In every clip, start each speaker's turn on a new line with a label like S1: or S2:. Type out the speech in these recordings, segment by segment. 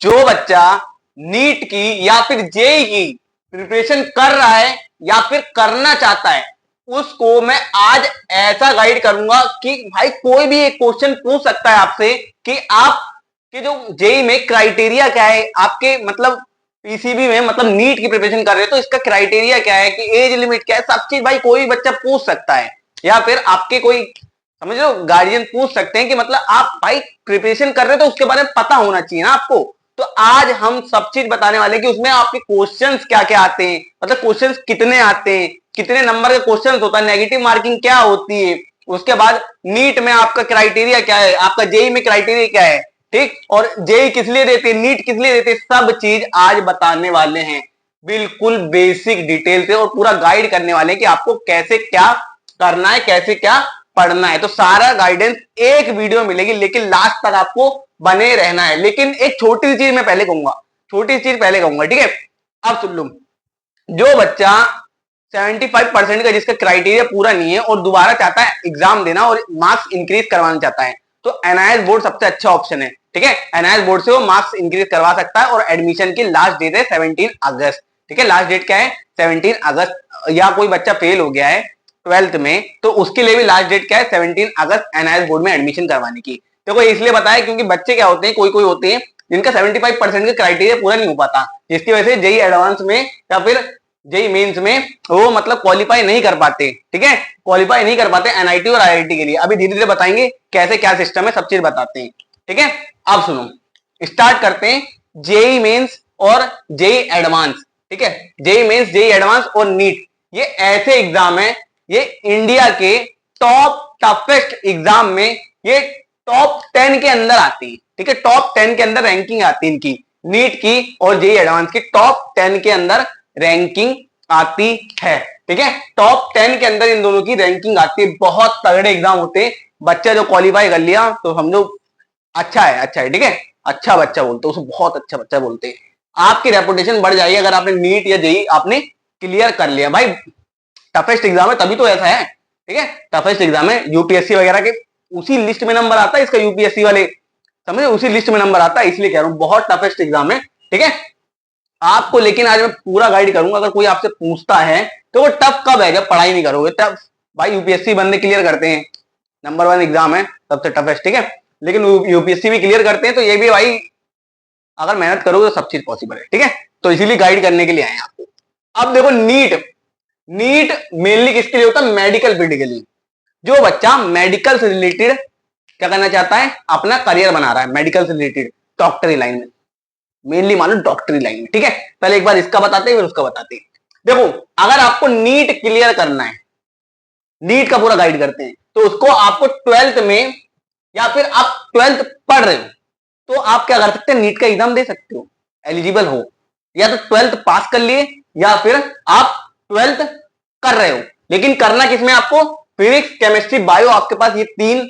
S1: जो बच्चा नीट की या फिर जेई की प्रिपरेशन कर रहा है या फिर करना चाहता है, उसको मैं आज ऐसा गाइड करूंगा कि भाई कोई भी एक क्वेश्चन पूछ सकता है आपसे कि आप कि जो जेई में क्राइटेरिया क्या है, आपके मतलब पीसीबी में मतलब नीट की प्रिपरेशन कर रहे हो तो इसका क्राइटेरिया क्या है, कि एज लिमिट क्या है, सब चीज भाई कोई बच्चा पूछ सकता है। या फिर आपके कोई समझ लो गार्जियन पूछ सकते हैं कि मतलब आप भाई प्रिपरेशन कर रहे हो तो उसके बारे में पता होना चाहिए ना आपको। तो आज हम सब चीज बताने वाले हैं कि उसमें आपके क्वेश्चंस क्या क्या आते हैं, मतलब क्वेश्चंस कितने आते हैं, कितने नंबर का क्वेश्चंस होता है, नेगेटिव मार्किंग क्या होती है, उसके बाद नीट में आपका क्राइटेरिया क्या है, आपका जेई में क्राइटेरिया क्या है, ठीक, और जेई किस लिए देते हैं, नीट किस लिए देते हैं, सब चीज आज बताने वाले हैं बिल्कुल बेसिक डिटेल से, और पूरा गाइड करने वाले हैं कि आपको कैसे क्या करना है, कैसे क्या पढ़ना है। तो सारा गाइडेंस एक वीडियो मिलेगी, लेकिन लास्ट तक आपको बने रहना है। लेकिन एक छोटी चीज मैं पहले कहूंगा, छोटी चीज पहले कहूंगा, ठीक है। अब सुन लो, जो बच्चा 75% का जिसका क्राइटेरिया पूरा नहीं है और दोबारा चाहता है एग्जाम देना और मार्क्स इंक्रीज करवाना चाहता है, तो एनआईएस बोर्ड सबसे अच्छा ऑप्शन है, ठीक है। एनआईएस बोर्ड से वो मार्क्स इंक्रीज करवा सकता है और एडमिशन की लास्ट डेट है 17 अगस्त, ठीक है। लास्ट डेट क्या है 17 अगस्त। या कोई बच्चा फेल हो गया है 12th में तो उसके लिए भी लास्ट डेट क्या है 17 अगस्त एनआईएस बोर्ड में एडमिशन करवाने की। देखो इसलिए बताया क्योंकि बच्चे क्या होते हैं, कोई कोई होते हैं जिनका 75% का क्राइटेरिया पूरा नहीं हो पाता, जिसकी वजह से जेई एडवांस में या फिर जेई मेंस में वो मतलब क्वालिफाई नहीं कर पाते, ठीक है, क्वालिफाई नहीं कर पाते एनआईटी और आईआईटी के लिए। अभी धीरे धीरे बताएंगे कैसे क्या सिस्टम है, सब चीज बताते हैं, ठीक है। अब सुनो, स्टार्ट करते हैं जेई मेंस और जेई एडवांस, ठीक है। जेई मेंस, जेई एडवांस और नीट, ये ऐसे एग्जाम है, ये इंडिया के टॉप टफेस्ट एग्जाम में ये टॉप 10 के अंदर आती है, ठीक है। टॉप 10 के अंदर रैंकिंग आती है इनकी, नीट की और जेई एडवांस की टॉप 10 के अंदर रैंकिंग आती है, ठीक है। टॉप 10 के अंदर इन दोनों की रैंकिंग आती है। बहुत तगड़े एग्जाम होते हैं, बच्चा जो क्वालिफाई कर लिया तो समझो अच्छा है, अच्छा है, ठीक है, अच्छा बच्चा बोलते हैं उसे, बहुत अच्छा बच्चा बोलते हैं। आपकी रेपुटेशन बढ़ जाएगी अगर आपने नीट या जेई आपने क्लियर कर लिया। भाई टफेस्ट एग्जाम है तभी तो ऐसा है, ठीक है, टफेस्ट एग्जाम है। यूपीएससी वगैरह के उसी लिस्ट में नंबर आता है इसका, यूपीएससी वाले समझे, उसी लिस्ट में नंबर आता है, इसलिए कह रहा हूं बहुत टफेस्ट एग्जाम है, ठीक है आपको। लेकिन आज मैं पूरा गाइड करूंगा। अगर कोई आपसे पूछता है तो वो टफ कब है, जब पढ़ाई नहीं करोगे तब। भाई यूपीएससी बंदे क्लियर करते हैं, नंबर 1 एग्जाम है सबसे टफेस्ट, ठीक है। लेकिन यूपीएससी भी क्लियर करते हैं, तो ये भी भाई अगर मेहनत करोगे तो सब चीज पॉसिबल है, ठीक है। तो इसीलिए गाइड करने के लिए आए आपको। अब देखो नीट, नीट मेनली किसके लिए होता है, मेडिकल फील्ड के लिए। जो बच्चा मेडिकल से रिलेटेड क्या करना चाहता है, अपना करियर बना रहा है मेडिकल से रिलेटेड, डॉक्टरी लाइन में, मेनली मानो डॉक्टरी लाइन में, ठीक है। पहले एक बार इसका बताते हैं फिर उसका बताते हैं। देखो अगर आपको नीट क्लियर करना है, नीट का पूरा गाइड करते हैं, तो उसको आपको 12th में या फिर आप 12th पढ़ रहे हो तो आप क्या कर सकते हैं, नीट का एग्जाम दे सकते हो, एलिजिबल हो। या तो 12th पास कर लिए या फिर आप 12th कर रहे हो। लेकिन करना किसमें आपको, फिजिक्स केमिस्ट्री बायो, आपके पास ये 3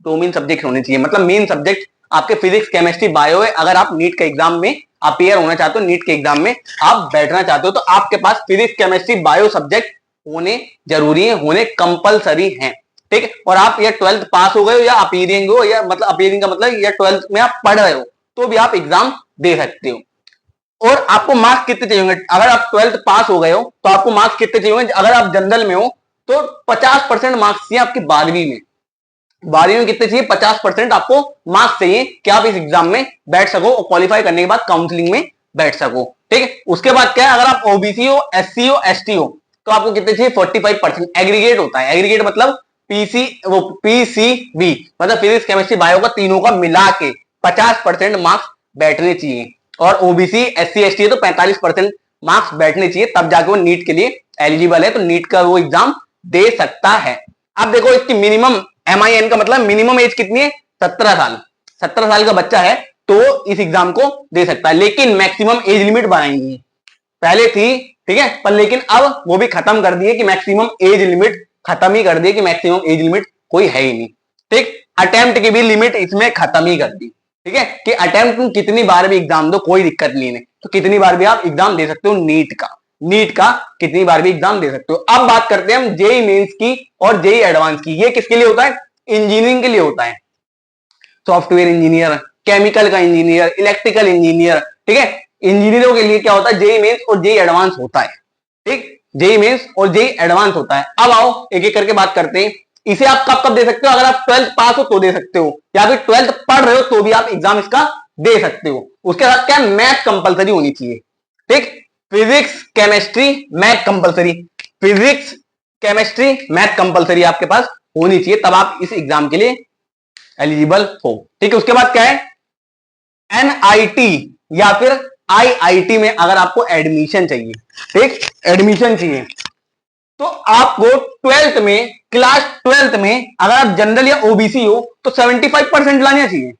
S1: डोमेन सब्जेक्ट होने चाहिए, मतलब मेन सब्जेक्ट आपके फिजिक्स केमिस्ट्री बायो है। अगर आप नीट के एग्जाम में अपियर होना चाहते हो, नीट के एग्जाम में आप बैठना चाहते हो, तो आपके पास फिजिक्स केमिस्ट्री बायो सब्जेक्ट होने जरूरी है, होने कंपलसरी है, ठीक है। और आप या 12th पास हो गए हो या अपीयरिंग हो, या मतलब अपीयरिंग का मतलब या 12th में आप पढ़ रहे हो तो भी आप एग्जाम दे सकते हो। और आपको मार्क्स कितने चाहिए होंगे, अगर आप 12th पास हो गए हो तो आपको मार्क्स कितने चाहिए होंगे, अगर आप जनरल में हो तो 50% मार्क्स चाहिए आपकी 12वीं में। 12वीं में कितने चाहिए, 50% आपको मार्क्स चाहिए कि आप इस एग्जाम में बैठ सको और क्वालिफाई करने के बाद काउंसलिंग में बैठ सको, ठीक है। उसके बाद क्या है, अगर आप ओबीसी हो, एससी हो, एसटी हो तो आपको कितने चाहिए, 45%। एग्रीगेट होता है, एग्रीगेट मतलब पीसीबी मतलब फिजिक्स केमिस्ट्री बायो का तीनों का मिला के 50% मार्क्स बैठने चाहिए। और ओबीसी एससी एसटी है तो 45% मार्क्स बैठने चाहिए, तब जाके वो नीट के लिए एलिजिबल है, तो नीट का वो एग्जाम दे सकता है। अब देखो इसकी मिनिमम MIN का मतलब मिनिमम एज कितनी है, 17 साल। 17 साल का बच्चा है तो इस एग्जाम को दे सकता है। लेकिन मैक्सिमम एज लिमिट बनाएंगी, पहले थी, ठीक है, पर लेकिन अब वो भी खत्म कर दिए कि मैक्सिमम एज लिमिट खत्म ही कर दी, कि मैक्सिमम एज लिमिट कोई है ही नहीं, ठीक। अटेम्प्ट की भी लिमिट इसमें खत्म ही कर दी, ठीक है, कि अटेम्प्ट तुम कितनी बार भी एग्जाम दो कोई दिक्कत नहीं है, तो कितनी बार भी आप एग्जाम दे सकते हो नीट का, नीट का कितनी बार भी एग्जाम दे सकते हो। अब बात करते हैं हम जेई मेंस की और जेई एडवांस की। ये किसके लिए होता है, इंजीनियरिंग के लिए होता है, सॉफ्टवेयर इंजीनियर, केमिकल का इंजीनियर, इलेक्ट्रिकल इंजीनियर, ठीक है। इंजीनियरों के लिए क्या होता है, जेई मेंस और जेई एडवांस होता है, ठीक। जेई मेंस और जेई एडवांस होता है। अब आओ एक एक करके बात करते हैं। इसे आप कब कब दे सकते हो, अगर आप 12th पास हो तो दे सकते हो, या फिर 12th पढ़ रहे हो तो भी आप एग्जाम इसका दे सकते हो। उसके साथ क्या, मैथ कंपलसरी होनी चाहिए, ठीक। Physics chemistry math compulsory, physics chemistry math compulsory आपके पास होनी चाहिए, तब आप इस एग्जाम के लिए एलिजिबल हो, ठीक है। उसके बाद क्या है, एनआईटी या फिर आईआईटी में अगर आपको एडमिशन चाहिए, ठीक, एडमिशन चाहिए, तो आपको 12th में, क्लास 12th में अगर आप जनरल या ओबीसी हो तो 75% लाने चाहिए,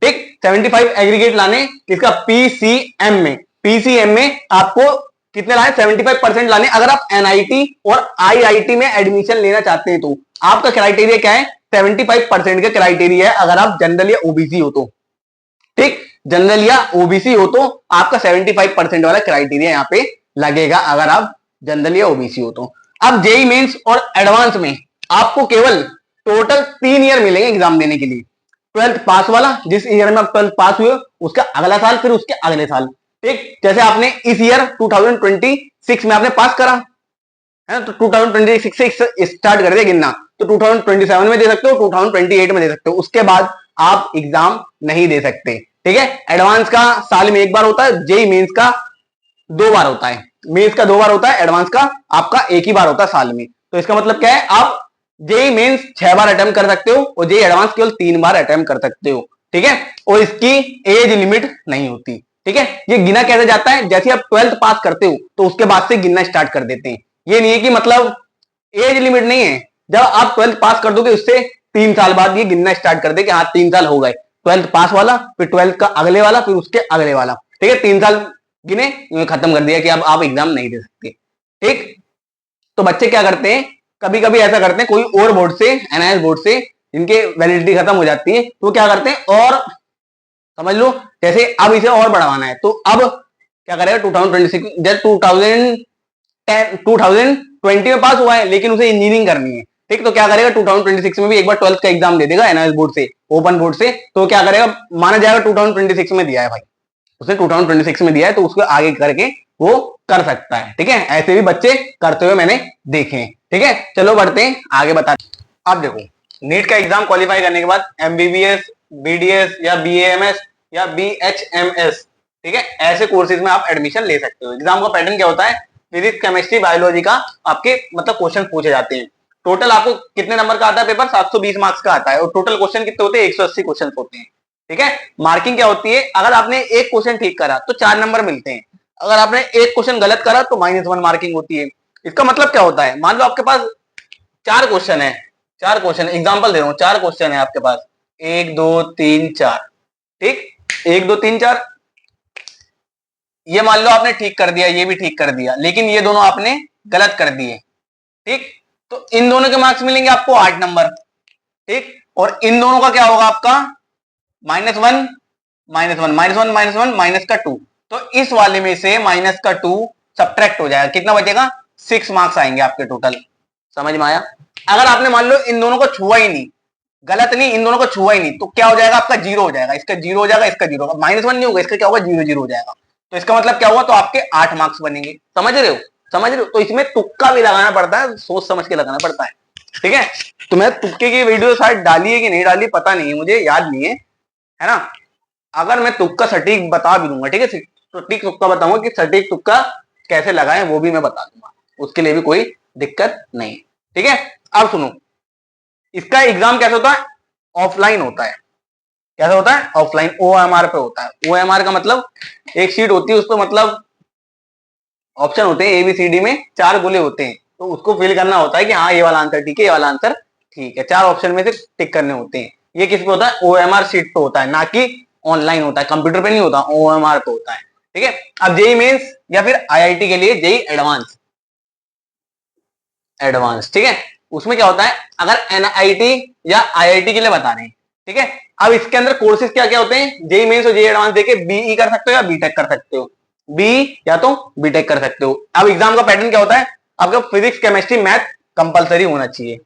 S1: ठीक। 75 एग्रीगेट लाने, इसका पीसीएम में, पीसीएम में आपको कितने लाने, 75% लाने। अगर आप एनआईटी और आईआईटी में एडमिशन लेना चाहते हैं तो आपका क्राइटेरिया क्या है, 75% का क्राइटेरिया है अगर आप जनरल या ओबीसी हो तो, ठीक। जनरल या ओबीसी हो तो आपका 75% वाला क्राइटेरिया यहां पे लगेगा, अगर आप जनरल या ओबीसी हो तो। अब जेई मेंस और एडवांस में आपको केवल टोटल 3 ईयर मिलेंगे एग्जाम देने के लिए। 12th पास वाला, जिस ईयर में आप 12th पास हुए उसका अगला साल, फिर उसके अगले साल, ठीक। जैसे आपने इस ईयर 2026 में आपने पास करा है, तो 2026 से स्टार्ट कर दिया गिनना, तो 2027 में दे सकते हो, 2028 में दे सकते हो, उसके बाद आप एग्जाम नहीं दे सकते, ठीक है। एडवांस का साल में एक बार होता है, जेई मेंस का 2 बार होता है, मेंस का 2 बार होता है, एडवांस का आपका एक ही बार होता है साल में। तो इसका मतलब क्या है, आप जेई मेंस 6 बार अटेम्प्ट कर सकते हो और जेई एडवांस केवल 3 बार अटेम्प्ट कर सकते हो, ठीक है। और इसकी एज लिमिट नहीं होती, ठीक है। ये गिना कैसे जाता है, जैसे आप 12th पास करते हो तो उसके बाद से गिनना स्टार्ट कर देते हैं। ये नहीं है कि मतलब एज लिमिट नहीं है, जब आप 12th पास कर दोगे उससे 3 साल बाद ये गिनना स्टार्ट कर दे कि हाँ 3 साल हो गए, 12th पास वाला, फिर 12th का अगले वाला, फिर उसके अगले वाला, ठीक है। 3 साल गिने, खत्म कर दिया कि अब आप एग्जाम नहीं दे सकते, ठीक। तो बच्चे क्या करते हैं, कभी कभी ऐसा करते हैं, कोई और बोर्ड से, एनआईएस बोर्ड से जिनके वैलिडिटी खत्म हो जाती है, तो क्या करते हैं, और समझ लो जैसे अब इसे और बढ़ाना है, तो अब क्या करेगा, 2026 जैसे 2020 में पास हुआ है लेकिन उसे इंजीनियरिंग करनी है, ठीक। तो क्या करेगा, 2026 में भी एक बार 12th का एग्जाम दे देगा एनआईएस बोर्ड से, ओपन बोर्ड से। तो क्या करेगा, माना जाएगा 2026 में दिया है भाई, उसने 2026 में दिया है, तो उसको आगे करके वो कर सकता है, ठीक है। ऐसे भी बच्चे करते हुए मैंने देखे हैं, ठीक है। चलो बढ़ते हैं आगे, बताते। आप देखो, नीट का एग्जाम क्वालिफाई करने के बाद एमबीबीएस, बीडीएस या बीएएमएस या बीएचएमएस, ठीक है, ऐसे कोर्सेज में आप एडमिशन ले सकते हो। एग्जाम का पैटर्न क्या होता है, फिजिक्स केमिस्ट्री बायोलॉजी का आपके मतलब क्वेश्चन पूछे जाते हैं। टोटल आपको कितने नंबर का आता है पेपर, 720 मार्क्स का आता है, और टोटल क्वेश्चन कितने होते हैं, 180 क्वेश्चन होते हैं, ठीक है। मार्किंग क्या होती है, अगर आपने एक क्वेश्चन ठीक करा तो 4 नंबर मिलते हैं, अगर आपने एक क्वेश्चन गलत करा तो -1 मार्किंग होती है। इसका मतलब क्या होता है, मान लो आपके पास 4 क्वेश्चन है, 4 क्वेश्चन एग्जांपल दे रहा हूं, 4 क्वेश्चन है आपके पास, 1 2 3 4, ठीक, 1 2 3 4, ये मान लो आपने ठीक कर दिया, ये भी ठीक कर दिया, लेकिन ये दोनों आपने गलत कर दिए, ठीक। तो इन दोनों के मार्क्स मिलेंगे आपको 8 नंबर, ठीक। और इन दोनों का क्या होगा आपका, -1 -1 -1 -1 माइनस का 2, तो इस वाले में से -2 सब्ट्रैक्ट हो जाएगा, कितना बचेगा, 6 मार्क्स आएंगे आपके टोटल। समझ में आया। अगर आपने मान लो इन दोनों को छुआ ही नहीं, गलत नहीं, इन दोनों को छुआ ही नहीं, तो क्या हो जाएगा आपका, 0 हो जाएगा, इसका 0 हो जाएगा, इसका 0 होगा, -1 नहीं होगा, इसका क्या होगा, 0 0 हो जाएगा। तो इसका मतलब क्या हुआ, तो आपके 8 मार्क्स बनेंगे। समझ रहे हो, समझ रहे हो। तो इसमें तुक्का भी लगाना पड़ता है, सोच समझ के लगाना पड़ता है, ठीक है। तो मैं तुक्के की वीडियो शायद डाली है कि नहीं डाली पता नहीं है, मुझे याद नहीं है ना। अगर मैं तुक्का सटीक बता भी दूंगा, ठीक है, सटीक तुक्का बताऊंगा कि सटीक तुक्का कैसे लगाएं, वो भी मैं बता दूंगा, उसके लिए भी कोई दिक्कत नहीं, ठीक है। अब सुनो, इसका एग्जाम कैसे होता है, ऑफलाइन होता है। कैसा होता है, ऑफलाइन, ओएमआर पे होता है। ओएमआर का मतलब एक शीट होती है, उस पर मतलब ऑप्शन होते हैं एबीसीडी में 4 गोले होते हैं, तो उसको फिल करना होता है कि हाँ ये वाला आंसर ठीक है, ये वाला आंसर ठीक है, 4 ऑप्शन में से टिक करने होते हैं। ये किस पे होता है, ओएमआर शीट पे होता है, ना कि ऑनलाइन होता है, कंप्यूटर पे नहीं होता, ओएमआर पे होता है, ठीक है। अब जेई मेंस या फिर आईआईटी के लिए जेई एडवांस, एडवांस, ठीक है, उसमें क्या होता है, अगर एनआईटी या आईआईटी के लिए बता रहे हैं, ठीक है। अब इसके अंदर कोर्सेज क्या क्या होते हैं, जेई मेंस और जेई एडवांस देके बीई कर सकते हो या बीटेक कर सकते हो, बी या तो बीटेक कर सकते हो। अब एग्जाम का पैटर्न क्या होता है, आपका फिजिक्स केमिस्ट्री मैथ कंपलसरी होना चाहिए,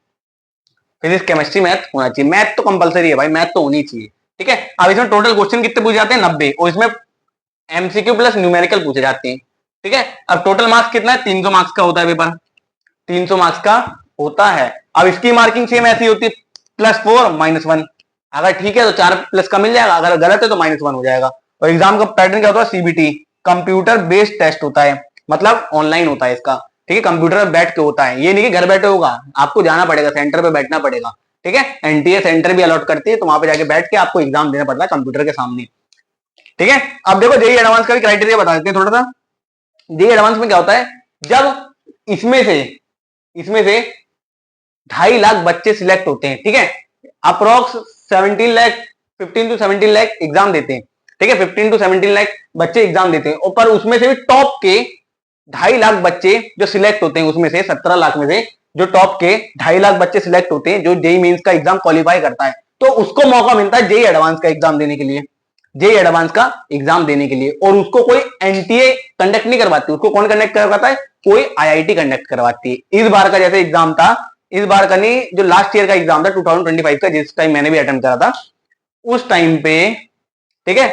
S1: फिजिक्स केमिस्ट्री मैथ होना चाहिए, मैथ तो कंपलसरी है भाई, मैथ तो होनी चाहिए, ठीक है। अब इसमें टोटल क्वेश्चन कितने पूछे जाते हैं? 90, और इसमें एमसीक्यू प्लस न्यूमेरिकल पूछे जाते हैं। ठीक है। अब टोटल मार्क्स कितना है? 300 मार्क्स का होता है पेपर, 300 मार्क्स का होता है। अब इसकी मार्किंग सेम ऐसी होती है, +4 -1। अगर ठीक है तो 4 प्लस का मिल जाएगा, अगर गलत है तो -1 हो जाएगा। और एग्जाम का पैटर्न क्या होता है? सीबीटी, कंप्यूटर बेस्ड टेस्ट होता है, मतलब ऑनलाइन होता है इसका। ठीक है, कंप्यूटर में बैठ के होता है, ये नहीं कि घर बैठे होगा, आपको जाना पड़ेगा, सेंटर पे बैठना पड़ेगा। ठीक है, एनटीए सेंटर भी अलॉट करती है, तो वहां पे जाके बैठ के आपको एग्जाम देना पड़ता है कंप्यूटर के सामने। ठीक है। अब देखो जेईई एडवांस का भी क्राइटेरिया बता देते हैं थोड़ा सा। जेईई एडवांस में क्या होता है? जब इसमें से 2.5 लाख बच्चे सिलेक्ट होते हैं, ठीक है, approx 17 lakh, 15 to 17 lakh exam देते हैं। ठीक है, 15 to 17 लाख बच्चे एग्जाम देते हैं, और पर उसमें से भी टॉप के 2.5 लाख बच्चे जो सिलेक्ट होते हैं, उसमें से 17 लाख में से जो टॉप के 2.5 लाख बच्चे सिलेक्ट होते हैं, जो जेईई मेंस का एग्जाम क्वालिफाई करता है, तो उसको मौका मिलता है जेईई एडवांस का एग्जाम देने के लिए, जेईई एडवांस का एग्जाम देने के लिए। और उसको कोई एनटीए कंडक्ट नहीं करवाती, उसको कौन कंडक्ट करवाता है? कोई आईआईटी कंडक्ट करवाती है। इस बार का जैसे एग्जाम था, इस बार का नहीं, जो लास्ट ईयर का एग्जाम था 2025 का, जिस टाइम मैंने भी अटेम्प्ट करा था, उस टाइम पे, ठीक है,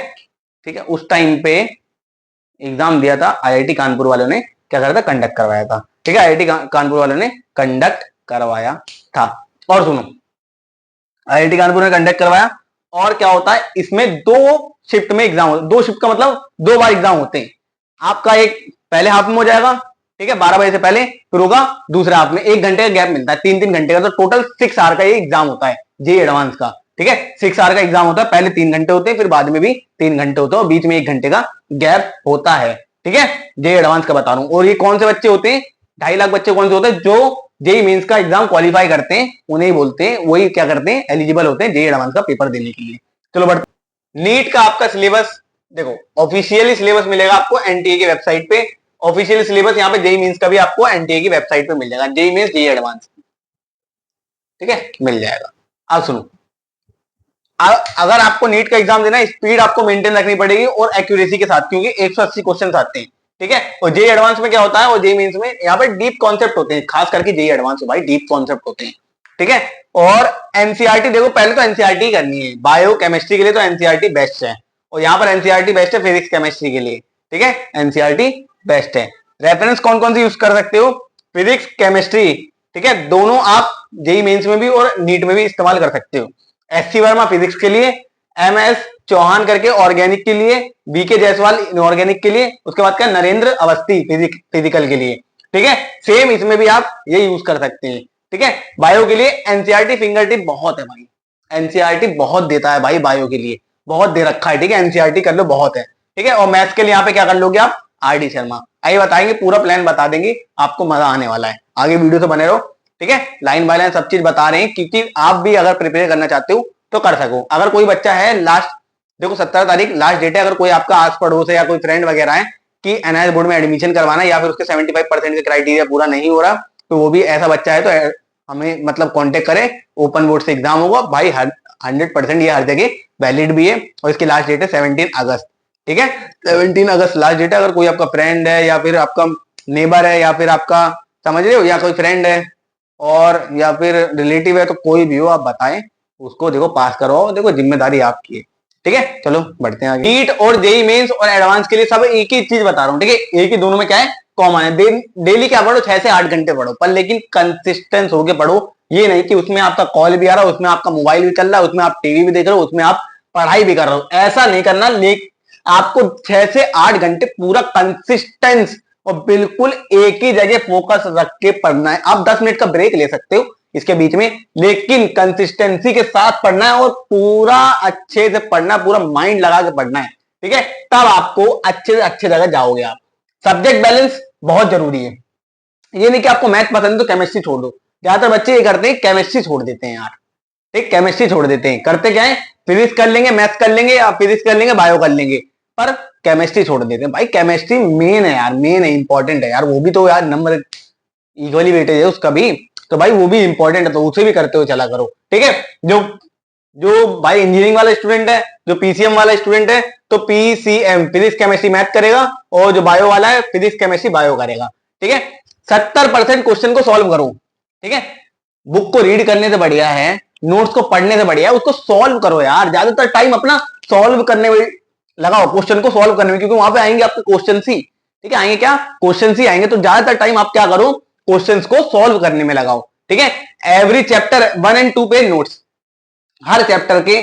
S1: ठीक है, उस टाइम पे एग्जाम दिया था आईआईटी कानपुर वालों ने, क्या करा था? कंडक्ट करवाया था। ठीक है, आईआईटी कानपुर वालों ने कंडक्ट करवाया था। और सुनो, आईआईटी कानपुर ने कंडक्ट करवाया, और क्या होता है इसमें? 2 शिफ्ट में एग्जाम होता है। 2 शिफ्ट का मतलब 2 बार एग्जाम होते हैं। आपका एक पहले हाफ में हो जाएगा, ठीक है, 12 बजे से पहले, फिर होगा दूसरे हाफ में, 1 घंटे का गैप मिलता है, 3-3 घंटे का, तो टोटल 6 आवर का ये एग्जाम होता है जेईई एडवांस का। ठीक है, 6 आवर का एग्जाम होता है, पहले 3 घंटे होते हैं, फिर बाद में भी 3 घंटे होते हैं, और बीच में 1 घंटे का गैप होता है। ठीक है, जेईई एडवांस का बता रहा हूं। और ये कौन से बच्चे होते हैं? 2.5 लाख बच्चे कौन से होते हैं? जो जेईई मेंस का एग्जाम क्वालिफाई करते हैं, उन्हें बोलते हैं, वही क्या करते हैं? एलिजिबल होते हैं जेईई एडवांस का पेपर देने के लिए। चलो बढ़ते। नीट का आपका सिलेबस देखो, ऑफिशियली सिलेबस मिलेगा आपको एनटीए की वेबसाइट पे। ऑफिशियल सिलेबस यहाँ पे जेईई मेंस का भी आपको एनटीए की वेबसाइट पे मिल जाएगा, जेईई मेंस, जेईई एडवांस, ठीक है, मिल जाएगा। अब सुनो, अगर आपको नीट का एग्जाम देना है, स्पीड आपको मेंटेन रखनी पड़ेगी और एक्यूरेसी के साथ, क्योंकि 180 क्वेश्चन आते हैं। ठीक है, और जेईई एडवांस में क्या होता है, और जेईई मेंस में यहाँ पे डीप कॉन्सेप्ट होते हैं, खास करके जेईई एडवांस में भाई डीप कॉन्सेप्ट होते हैं। ठीक है, और एनसीईआरटी देखो, पहले तो एनसीईआरटी करनी है, बायो केमिस्ट्री के लिए तो एनसीईआरटी बेस्ट है, और यहाँ पर एनसीईआरटी बेस्ट है फिजिक्स केमिस्ट्री के लिए। ठीक है, एनसीईआरटी बेस्ट है। रेफरेंस कौन कौन सी यूज कर सकते हो? फिजिक्स केमिस्ट्री, ठीक है, दोनों आप जेईई मेंस में भी और नीट में भी इस्तेमाल कर सकते हो। एससी वर्मा फिजिक्स के लिए, एमएस चौहान करके ऑर्गेनिक के लिए, बीके जायसवाल इनऑर्गेनिक के लिए, उसके बाद क्या नरेंद्र अवस्थी फिजिकल के लिए। ठीक है, सेम इसमें भी आप ये यूज कर सकते हैं। ठीक है, बायो के लिए एनसीईआरटी फिंगर टिप बहुत है भाई, एनसीईआरटी बहुत देता है भाई, बायो के लिए बहुत दे रखा है। ठीक है, एनसीईआरटी कर लो, बहुत है। ठीक है, और मैथ्स के लिए यहाँ पे क्या कर लोगे आप? आरडी शर्मा, आइए बताएंगे, पूरा प्लान बता देंगे, आपको मजा आने वाला है। आगे वीडियो से बने रहो। ठीक है, लाइन बाय लाइन सब चीज बता रहे हैं, क्योंकि आप भी अगर प्रिपेयर करना चाहते हो तो कर सको। अगर कोई बच्चा है, लास्ट देखो 17 तारीख लास्ट डेट है, अगर कोई आपका आस पड़ोस है या कोई फ्रेंड वगैरह है कि एनआईएस बोर्ड में एडमिशन करवाना है, या फिर उसके 75% का क्राइटेरिया पूरा नहीं हो रहा, तो वो भी ऐसा बच्चा है तो हमें मतलब कांटेक्ट करे। ओपन बोर्ड से एग्जाम होगा भाई, 100% ये हर जगह वैलिड भी है, और इसकी लास्ट डेट है 17 अगस्त। ठीक है, 17 अगस्त लास्ट डेट है। अगर कोई आपका फ्रेंड है, या फिर आपका नेबर है, या फिर आपका, समझ रहे हो, या कोई फ्रेंड है और या फिर रिलेटिव है, तो कोई भी हो आप बताएं, उसको देखो पास करवाओ, देखो जिम्मेदारी आपकी है। ठीक है, चलो बढ़ते हैं आगे। नीट और जेईई मेंस और एडवांस के लिए सब एक ही चीज बता रहा हूँ। ठीक है, एक ही, दोनों में क्या है कॉमन है, डेली क्या पढ़ो, 6 से 8 घंटे पढ़ो, पर लेकिन कंसिस्टेंस होके पढ़ो। ये नहीं कि उसमें आपका कॉल भी आ रहा है, उसमें आपका मोबाइल भी चल रहा है, उसमें आप टीवी भी देख रहे हो, उसमें आप पढ़ाई भी कर रहे हो, ऐसा नहीं करना। आपको 6 से 8 घंटे पूरा कंसिस्टेंस और बिल्कुल एक ही जगह फोकस रख के पढ़ना है। आप 10 मिनट का ब्रेक ले सकते हो इसके बीच में, लेकिन कंसिस्टेंसी के साथ पढ़ना है, और पूरा अच्छे से पढ़ना, पूरा माइंड लगा के पढ़ना है। ठीक है, तब आपको अच्छे से अच्छे जगह जाओगे आप। सब्जेक्ट बैलेंस बहुत जरूरी है। ये नहीं कि आपको मैथ पसंद है तो केमिस्ट्री छोड़ दो। ज्यादातर बच्चे ये करते हैं, केमिस्ट्री छोड़ देते हैं यार। ठीक, केमिस्ट्री छोड़ देते हैं, करते क्या है, फिजिक्स कर लेंगे, मैथ्स कर लेंगे, या फिजिक्स कर लेंगे, बायो कर लेंगे, पर केमिस्ट्री छोड़ देते हैं। भाई केमिस्ट्री मेन है यार, मेन है, इंपॉर्टेंट है यार, वो भी तो यार नंबर इक्वली वेटेज है उसका भी, तो भाई वो भी इंपॉर्टेंट है, तो उसे भी करते हुए चला करो। ठीक है, जो जो भाई इंजीनियरिंग वाला स्टूडेंट है, जो पीसीएम वाला स्टूडेंट है, तो पीसीएम फिजिक्स केमिस्ट्री मैथ करेगा, और जो बायो वाला है फिजिक्स केमिस्ट्री बायो करेगा। ठीक है, 70% क्वेश्चन को सॉल्व करो। ठीक है, बुक को रीड करने से बढ़िया है नोट्स को पढ़ने से बढ़िया उसको सॉल्व करो यार। ज्यादातर टाइम अपना सॉल्व करने में लगाओ, क्वेश्चन को सॉल्व करने में, क्योंकि वहां पे आएंगे आपके क्वेश्चन ही। ठीक है, आएंगे क्या, क्वेश्चन ही आएंगे। तो ज्यादातर टाइम आप क्या करो, क्वेश्चंस को सॉल्व करने में लगाओ। ठीक है, एवरी चैप्टर 1 और 2 पेज नोट्स, हर चैप्टर के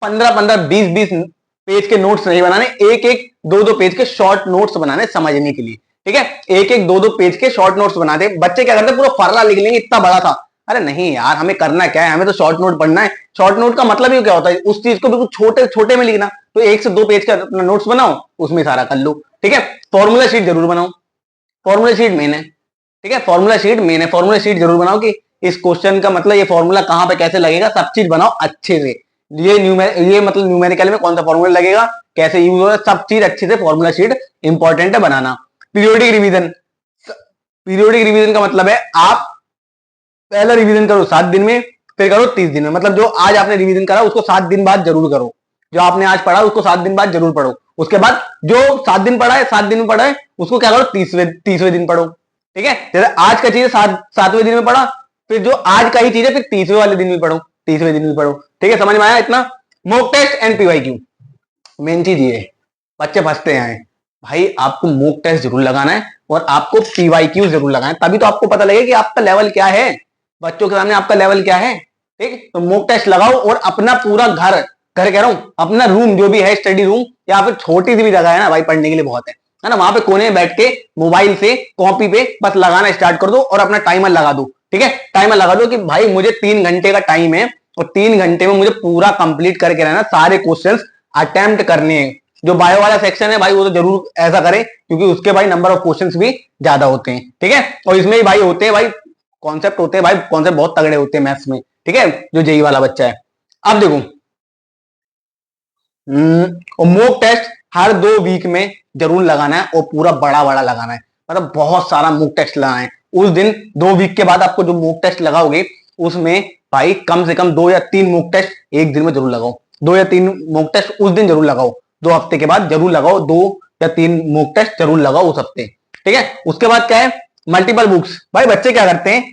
S1: 15-15, 20-20 पेज के नोट्स नहीं बनाने, एक एक 2-2 पेज के शॉर्ट नोट्स बनाने समझने के लिए। ठीक है, एक एक 2-2 पेज के शॉर्ट नोट्स बनाते। बच्चे क्या करते हैं, पूरा फरला लिख लेंगे, इतना बड़ा था। अरे नहीं यार, हमें करना क्या है, हमें तो शॉर्ट नोट पढ़ना है। शॉर्ट नोट का मतलब ही क्या होता है, उस चीज को बिल्कुल छोटे छोटे में लिखना। तो 1 से 2 पेज का अपना नोट्स बनाओ, उसमें सारा कर लो। ठीक है, फॉर्मूला शीट जरूर बनाओ, फॉर्मूला शीट मेन है। ठीक है, फॉर्मूला शीट मेन है, फॉर्मूला शीट जरूर बनाओ कि इस क्वेश्चन का मतलब ये फॉर्मूला कहां पे कैसे लगेगा, सब चीज बनाओ अच्छे से। ये मतलब न्यूमेरिकल में कौन सा फॉर्मूला लगेगा, कैसे यूज होगा, सब चीज अच्छे से फॉर्मूला शीट इंपॉर्टेंट है बनाना। पीरियोडिक रिवीजन, पीरियोडिक रिवीजन का मतलब है आप पहला रिवीजन करो 7 दिन में, फिर करो 30 दिन में। मतलब जो आज आपने रिवीजन करा उसको 7 दिन बाद जरूर करो, जो आपने आज पढ़ा उसको 7 दिन बाद जरूर पढ़ो। उसके बाद जो 7 दिन पढ़ा है, 7 दिन में पढ़ा है, उसको क्या करो, 30वें दिन पढ़ो। ठीक है, जैसे आज का चीज 7वें दिन में पढ़ा, फिर जो आज का ही चीज है फिर 30वें वाले दिन में पढ़ो, 30वें दिन में पढ़ो। ठीक है, समझ में आया इतना। Mock test and PYQ, main चीज ये है, बच्चे फंसते हैं भाई। आपको मॉक टेस्ट जरूर लगाना है और आपको पीवाईक्यू जरूर लगाना है, तभी तो आपको पता लगेगा कि आपका लेवल क्या है, बच्चों के सामने आपका लेवल क्या है। ठीक, तो मॉक टेस्ट लगाओ और अपना पूरा घर कह रहा हूं, अपना रूम जो भी है, स्टडी रूम या फिर छोटी सी भी जगह है ना भाई, पढ़ने के लिए बहुत है ना, वहां पे कोने में बैठ के मोबाइल से कॉपी पे बस लगाना स्टार्ट कर दो और अपना टाइमर लगा दो। ठीक है, टाइमर लगा दो कि भाई मुझे 3 घंटे का टाइम है और 3 घंटे में मुझे पूरा कंप्लीट करके रहना, सारे क्वेश्चंस अटेम्प्ट करने हैं। जो बायो वाला सेक्शन है भाई वो तो जरूर ऐसा करें, क्योंकि उसके भाई नंबर ऑफ क्वेश्चंस भी ज्यादा होते हैं। ठीक है, और इसमें ही भाई होते हैं भाई कॉन्सेप्ट होते हैं भाई, कॉन्सेप्ट बहुत तगड़े होते हैं मैथ्स में। ठीक है, जो जेई वाला बच्चा है। अब देखो, और मॉक टेस्ट हर 2 वीक में जरूर लगाना है और पूरा बड़ा बड़ा लगाना है, मतलब बहुत सारा मॉक टेस्ट लगाना है। उस दिन 2 वीक के बाद आपको जो मॉक टेस्ट लगाओगे उसमें भाई कम से कम 2 या 3 मॉक टेस्ट एक दिन में जरूर लगाओ, 2 या 3 मॉक टेस्ट उस दिन जरूर लगाओ, 2 हफ्ते के बाद जरूर लगाओ, 2 या 3 मॉक टेस्ट जरूर लगाओ उस हफ्ते। ठीक है, उसके बाद क्या है, मल्टीपल बुक्स। भाई बच्चे क्या करते हैं,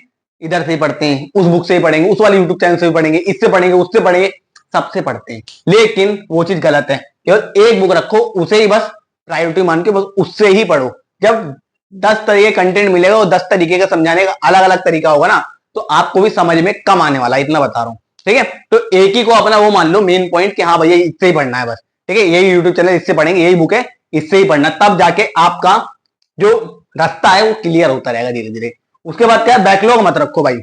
S1: इधर से ही पढ़ते हैं, उस बुक से ही पढ़ेंगे, उस वाले यूट्यूब चैनल से भी पढ़ेंगे, इससे पढ़ेंगे, उससे पढ़ेंगे, सबसे पढ़ते हैं। लेकिन वो चीज गलत है, केवल एक बुक रखो, उसे ही बस प्रायोरिटी मान के बस उससे ही पढ़ो। जब 10 तरीके कंटेंट मिलेगा और 10 तरीके का समझाने का अलग अलग तरीका होगा ना, तो आपको भी समझ में कम आने वाला है, इतना बता रहा हूं। ठीक है, तो एक ही को अपना वो मान लो मेन पॉइंट कि हाँ भैया इससे ही पढ़ना है बस। ठीक है, यही यूट्यूब चैनल इससे पढ़ेंगे, यही बुक है इससे ही पढ़ना, तब जाके आपका जो रास्ता है वो क्लियर होता रहेगा धीरे धीरे। उसके बाद क्या है, बैकलॉग मत रखो भाई।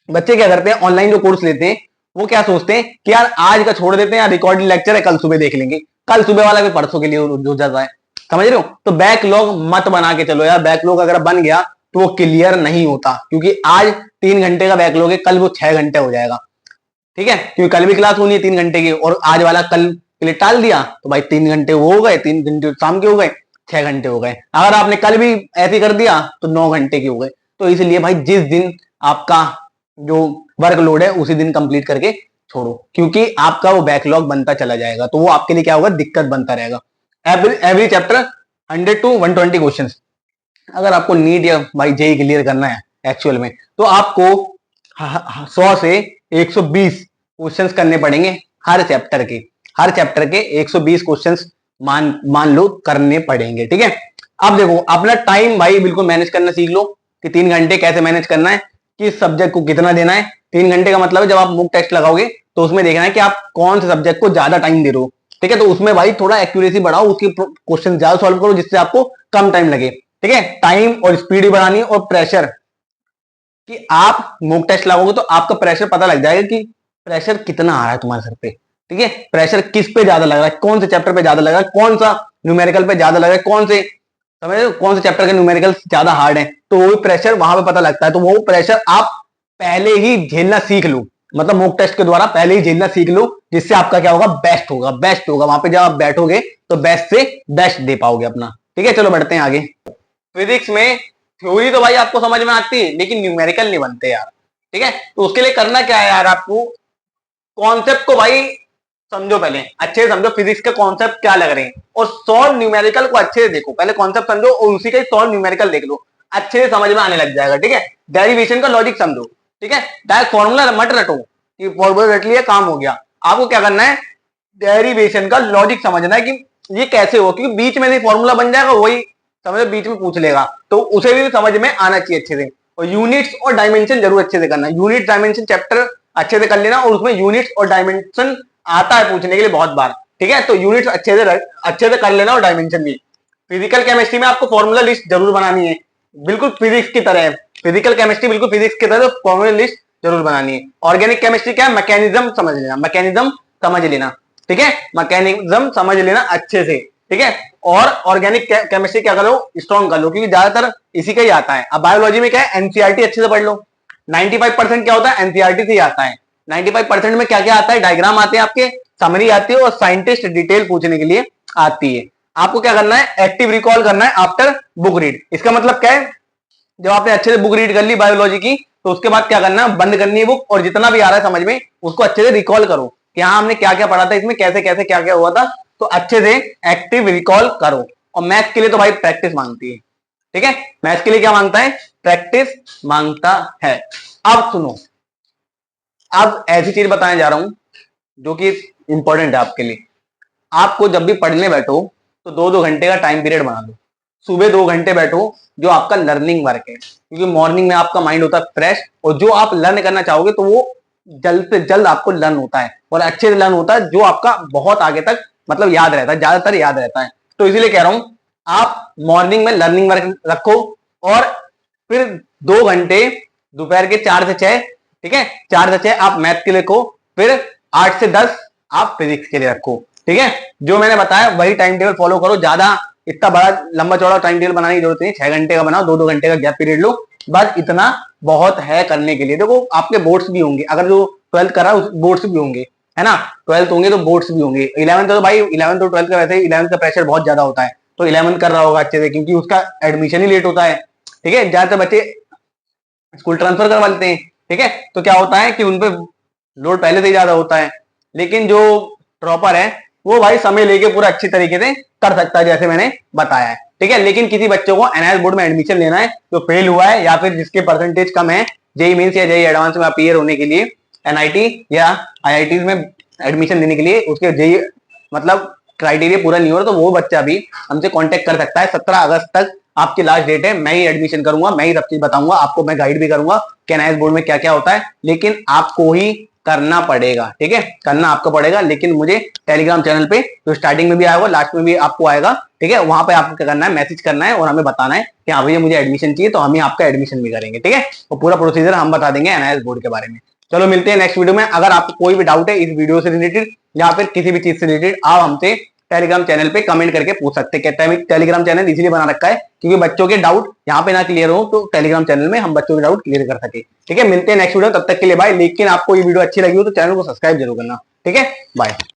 S1: बच्चे क्या करते हैं, ऑनलाइन जो कोर्स लेते हैं वो क्या सोचते हैं कि यार आज का छोड़ देते हैं, यार रिकॉर्डिंग लेक्चर है कल सुबह देख लेंगे, कल सुबह वाला भी परसों के लिए हो जाता है। समझ रहे हो, तो बैकलॉग मत बना के चलो यार। बैकलॉग अगर बन गया तो वो क्लियर नहीं होता, क्योंकि आज 3 घंटे का बैकलॉग है, कल वो 6 घंटे हो जाएगा। ठीक है, क्योंकि कल भी क्लास होनी है 3 घंटे की, और आज वाला कल के लिए टाल दिया तो भाई 3 घंटे वो हो गए, 3 घंटे शाम के हो गए, 6 घंटे हो गए। अगर आपने कल भी ऐसे कर दिया तो 9 घंटे के हो गए। तो इसलिए भाई जिस दिन आपका जो वर्कलोड है उसी दिन कंप्लीट करके छोड़ो, क्योंकि आपका वो बैकलॉग बनता चला जाएगा, तो वो आपके लिए क्या होगा, दिक्कत बनता रहेगा। Every chapter 100 to 120 question. अगर आपको नीट या भाई जेई क्लियर करना है एक्चुअल में, तो आपको 100 से 120 क्वेश्चंस करने पड़ेंगे हर चैप्टर के। हर चैप्टर के 120 क्वेश्चंस मान लो करने पड़ेंगे। ठीक है, अब देखो अपना टाइम भाई बिल्कुल मैनेज करना सीख लो कि 3 घंटे कैसे मैनेज करना है, किस सब्जेक्ट को कितना देना है। 3 घंटे का मतलब है जब आप मॉक टेस्ट लगाओगे तो उसमें देखना है कि आप कौन से सब्जेक्ट को ज्यादा टाइम दे रहे हो। ठीक है, तो उसमें भाई थोड़ा एक्यूरेसी बढ़ाओ, उसकी क्वेश्चन ज्यादा सॉल्व करो जिससे आपको कम टाइम लगे। ठीक है, टाइम और स्पीड भी बढ़ानी है, और प्रेशर कि आप मॉक टेस्ट लगाओगे तो आपका प्रेशर पता लग जाएगा कि प्रेशर कितना आ रहा है तुम्हारे सर पे। ठीक है, प्रेशर किस पे ज्यादा लग रहा है, कौन से चैप्टर पे ज्यादा लग रहा है, कौन सा न्यूमेरिकल पे ज्यादा लग रहा है, कौन से समझ रहे हो, कौन से चैप्टर के न्यूमेरिकल ज्यादा हार्ड है, तो वो भी प्रेशर वहां पे पता लगता है। तो वो प्रेशर आप पहले ही झेलना सीख लो, मतलब मॉक टेस्ट के द्वारा पहले ही झेलना सीख लो, जिससे आपका क्या होगा, बेस्ट होगा, बेस्ट होगा। वहां पे जब आप बैठोगे तो बेस्ट से बेस्ट दे पाओगे अपना। ठीक है, चलो बढ़ते हैं आगे। फिजिक्स में थ्योरी तो भाई आपको समझ में आती है, लेकिन न्यूमेरिकल नहीं बनते यार। ठीक है, तो उसके लिए करना क्या है यार, आपको कॉन्सेप्ट को भाई समझो, पहले अच्छे से समझो फिजिक्स के कॉन्सेप्ट क्या लग रहे हैं, और सॉल्व न्यूमेरिकल को अच्छे से देखो। पहले कॉन्सेप्ट समझो और उसी का सॉल्व न्यूमेरिकल देख लो, अच्छे से समझ में आने लग जाएगा। ठीक है, डेरिवेशन का लॉजिक समझो। ठीक है, डायरेक्ट फॉर्मूला मत रटो, कि फॉर्मूला रट लिया, काम हो गया। आपको क्या करना है, डेरिवेशन का लॉजिक समझना है कि ये कैसे हो, क्योंकि बीच में नहीं फॉर्मूला बन जाएगा, वही समझ बीच में पूछ लेगा, तो उसे भी समझ में आना चाहिए अच्छे से। और यूनिट्स और डायमेंशन जरूर अच्छे से करना, यूनिट डायमेंशन चैप्टर अच्छे से कर लेना, और उसमें यूनिट्स और डायमेंशन आता है पूछने के लिए बहुत बार, ठीक है। तो यूनिट्स अच्छे से कर लेना, और डायमेंशन भी। फिजिकल केमिस्ट्री में आपको फॉर्मूला लिस्ट जरूर बनानी है, बिल्कुल फिजिक्स की तरह है। फिजिकल केमिस्ट्री बिल्कुल फिजिक्स की तरह फॉर्मूला लिस्ट जरूर बनानी है। ऑर्गेनिक केमिस्ट्री क्या है, मैकेनिज्म समझ लेना, मैकेनिज्म समझ लेना, ठीक है, मैकेनिज्म समझ लेना अच्छे से, ठीक है। और ऑर्गेनिक केमिस्ट्री क्या करो, स्ट्रॉन्ग कर लो, क्योंकि ज्यादातर इसी का ही आता है। अब बायोलॉजी में क्या है, एनसीईआरटी अच्छे से पढ़ लो। 95% क्या होता है, एनसीईआरटी से ही आता है। 95% में क्या क्या आता है, डायग्राम आते हैं आपके, समरी आती है, और साइंटिस्ट डिटेल पूछने के लिए आती है। आपको क्या करना है, एक्टिव रिकॉल करना है आफ्टर बुक रीड। इसका मतलब क्या है, जब आपने अच्छे से बुक रीड कर ली बायोलॉजी की, तो उसके बाद क्या करना है, बंद करनी है बुक, और जितना भी आ रहा है समझ में उसको अच्छे से रिकॉल करो कि हाँ हमने क्या क्या पढ़ा था इसमें, कैसे कैसे क्या क्या हुआ था। तो अच्छे से एक्टिव रिकॉल करो। और मैथ्स के लिए तो भाई प्रैक्टिस मांगती है, ठीक है। मैथ्स के लिए क्या मांगता है, प्रैक्टिस मांगता है। अब सुनो, अब ऐसी चीज बताने जा रहा हूं जो कि इंपॉर्टेंट है आपके लिए। आपको जब भी पढ़ने बैठो तो 2-2 घंटे का टाइम पीरियड बना लो। सुबह 2 घंटे बैठो, जो आपका लर्निंग वर्क है, क्योंकि मॉर्निंग में आपका माइंड होता है फ्रेश, और जो आप लर्न करना चाहोगे तो वो जल्द से जल्द आपको लर्न होता है, और अच्छे से लर्न होता है, जो आपका बहुत आगे तक मतलब याद रहता है, ज्यादातर याद रहता है। तो इसीलिए कह रहा हूं, आप मॉर्निंग में लर्निंग वर्क रखो, और फिर 2 घंटे दोपहर के 4 से 6, ठीक है, 4 से 6 आप मैथ के लिए रखो, फिर 8 से 10 आप फिजिक्स के लिए रखो, ठीक है। जो मैंने बताया वही टाइम टेबल फॉलो करो, ज्यादा इतना बड़ा लंबा चौड़ा टाइम टेबल बनाने की जरूरत नहीं, 6 घंटे का बनाओ, 2-2 घंटे का गैप पीरियड लो, बस इतना बहुत है करने के लिए। देखो आपके बोर्ड्स भी होंगे, अगर जो 12th करा बोर्ड्स भी होंगे, है ना, 12th होंगे तो बोर्ड्स भी होंगे। 11th तो भाई 11th और 12th का वैसे ही 11th का प्रेशर बहुत ज्यादा होता है, तो 11th कर रहा होगा अच्छे से, क्योंकि उसका एडमिशन ही लेट होता है, ठीक है। ज्यादातर बच्चे स्कूल ट्रांसफर करवा लेते हैं, ठीक है। तो क्या होता है कि उनपे लोड पहले से ही ज्यादा होता है। लेकिन जो टॉपर है वो भाई समय लेके पूरा अच्छी तरीके से कर सकता है, जैसे मैंने बताया है, ठीक है। लेकिन किसी बच्चों को एनआईएस बोर्ड में एडमिशन लेना है, जो फेल हुआ है या फिर जिसके परसेंटेज कम है जेई मेंस या जेई एडवांस में अपीयर होने के लिए, एनआईटी या आईआईटी में एडमिशन लेने के लिए, उसके जेई मतलब क्राइटेरिया पूरा नहीं हो रहा, तो वो बच्चा भी हमसे कांटेक्ट कर सकता है। 17 अगस्त तक आपकी लास्ट डेट है, मैं ही एडमिशन करूंगा, मैं ही सब चीज बताऊंगा आपको, मैं गाइड भी करूंगा कि एनआईएस बोर्ड में क्या क्या होता है। लेकिन आपको ही करना पड़ेगा, ठीक है, करना आपको पड़ेगा। लेकिन मुझे टेलीग्राम चैनल पे जो स्टार्टिंग में भी आएगा, लास्ट में भी आपको आएगा, ठीक है, वहां पे आपको क्या करना है, मैसेज करना है और हमें बताना है कि हाँ भैया मुझे एडमिशन चाहिए, तो हम ही आपका एडमिशन भी करेंगे, ठीक है। और पूरा प्रोसीजर हम बता देंगे एनआईएस बोर्ड के बारे में। चलो मिलते हैं नेक्स्ट वीडियो में। अगर आपको कोई भी डाउट है इस वीडियो से रिलेटेड या फिर किसी भी चीज से रिलेटेड, आप हमसे टेलीग्राम चैनल पे कमेंट करके पूछ सकते हैं। टेलीग्राम चैनल इसलिए बना रखा है क्योंकि बच्चों के डाउट यहाँ पे ना क्लियर हो, तो टेलीग्राम चैनल में हम बच्चों के डाउट क्लियर कर सके, ठीक है। मिलते हैं नेक्स्ट वीडियो, तब तक के लिए बाय। लेकिन आपको ये वीडियो अच्छी लगी हो तो चैनल को सब्सक्राइब जरूर करना, ठीक है, बाय।